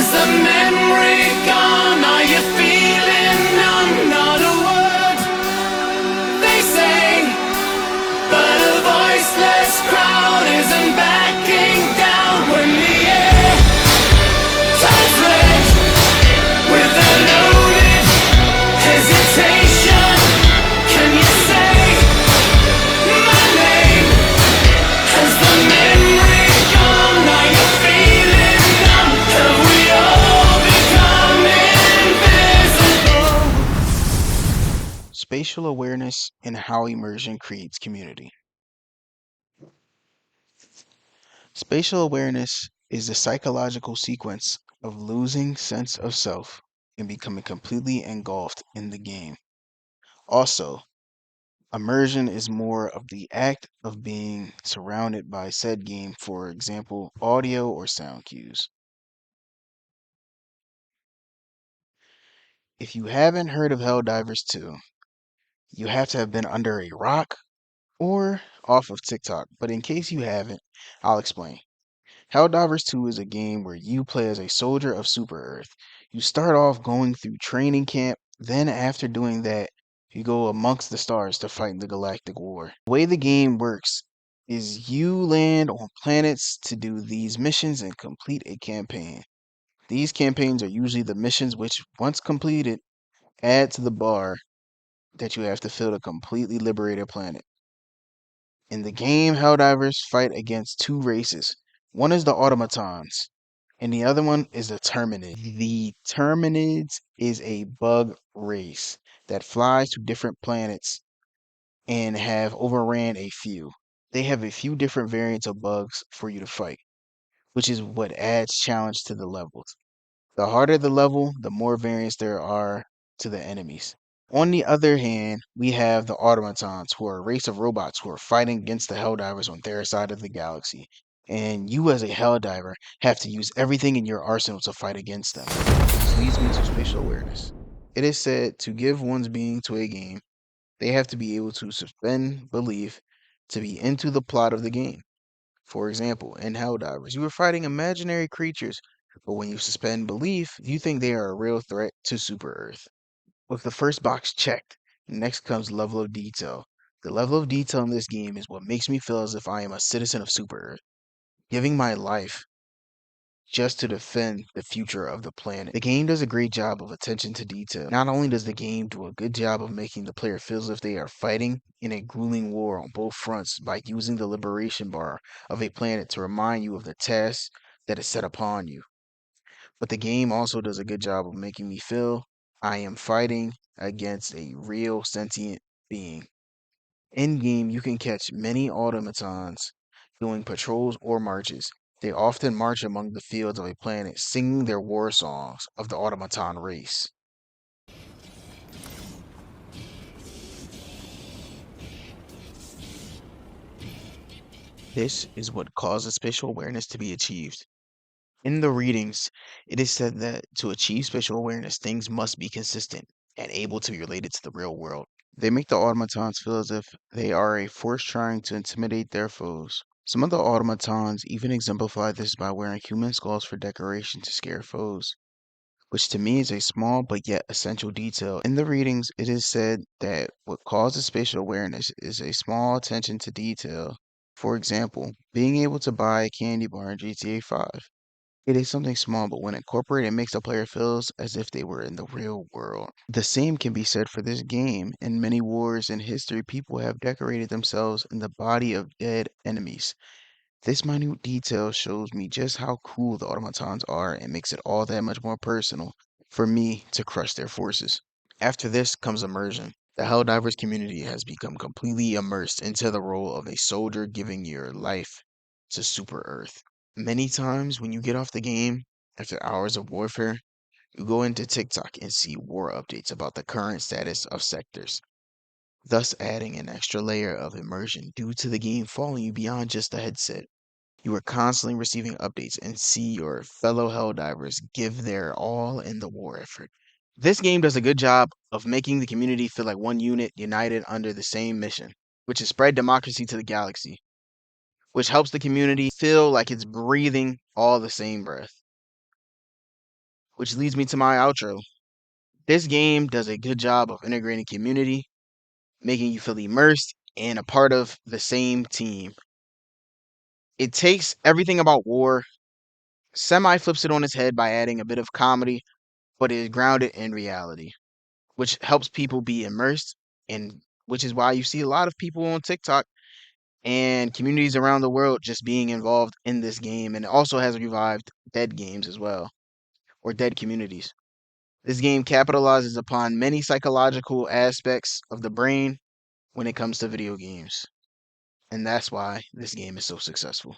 Has the memory gone? Are you feeling numb? Not a word they say, but a voiceless crowd isn't backing down when the air turns red with a loaded hesitation. Can you say my name? Has the memory gone? Are you feeling numb? Have we all become invisible? Spatial awareness and how immersion creates community. Spatial awareness is the psychological sequence of losing sense of self and becoming completely engulfed in the game. Also, immersion is more of the act of being surrounded by said game, for example, audio or sound cues. If you haven't heard of Helldivers 2, you have to have been under a rock or off of TikTok, but in case you haven't, I'll explain. Helldivers 2 is a game where you play as a soldier of Super Earth. You start off going through training camp, then after doing that, you go amongst the stars to fight in the Galactic War. The way the game works is you land on planets to do these missions and complete a campaign. These campaigns are usually the missions which, once completed, add to the bar that you have to fill to completely liberated planet. In the game, Helldivers fight against two races. One is the Automatons, and the other one is the Terminids. The Terminids is a bug race that flies to different planets and have overran a few. They have a few different variants of bugs for you to fight, which is what adds challenge to the levels. The harder the level, the more variants there are to the enemies. On the other hand, we have the Automatons, who are a race of robots who are fighting against the Helldivers on their side of the galaxy. And you, as a Helldiver, have to use everything in your arsenal to fight against them. This leads me to spatial awareness. It is said to give one's being to a game, they have to be able to suspend belief to be into the plot of the game. For example, in Helldivers, you are fighting imaginary creatures, but when you suspend belief, you think they are a real threat to Super Earth. With the first box checked, next comes level of detail. The level of detail in this game is what makes me feel as if I am a citizen of Super Earth, giving my life just to defend the future of the planet. The game does a great job of attention to detail. Not only does the game do a good job of making the player feel as if they are fighting in a grueling war on both fronts by using the liberation bar of a planet to remind you of the task that is set upon you, but the game also does a good job of making me feel I am fighting against a real sentient being. In game, you can catch many automatons doing patrols or marches. They often march among the fields of a planet, singing their war songs of the automaton race. This is what causes spatial awareness to be achieved. In the readings, it is said that to achieve spatial awareness, things must be consistent and able to be related to the real world. They make the automatons feel as if they are a force trying to intimidate their foes. Some of the automatons even exemplify this by wearing human skulls for decoration to scare foes, which to me is a small but yet essential detail. In the readings, it is said that what causes spatial awareness is a small attention to detail. For example, being able to buy a candy bar in GTA 5. It is something small, but when incorporated, it makes the player feel as if they were in the real world. The same can be said for this game. In many wars in history, people have decorated themselves in the body of dead enemies. This minute detail shows me just how cool the automatons are and makes it all that much more personal for me to crush their forces. After this comes immersion. The Helldivers community has become completely immersed into the role of a soldier giving your life to Super Earth. Many times when you get off the game after hours of warfare, you go into TikTok and see war updates about the current status of sectors, thus adding an extra layer of immersion due to the game following you beyond just the headset. You are constantly receiving updates and see your fellow Helldivers give their all in the war effort. This game does a good job of making the community feel like one unit united under the same mission, which is spread democracy to the galaxy, which helps the community feel like it's breathing all the same breath. which leads me to my outro. This game does a good job of integrating community, making you feel immersed and a part of the same team. It takes everything about war, semi flips it on its head by adding a bit of comedy, but is grounded in reality, which helps people be immersed, and which is why you see a lot of people on TikTok and communities around the world just being involved in this game. And it also has revived dead games as well, or dead communities. This game capitalizes upon many psychological aspects of the brain when it comes to video games. And that's why this game is so successful.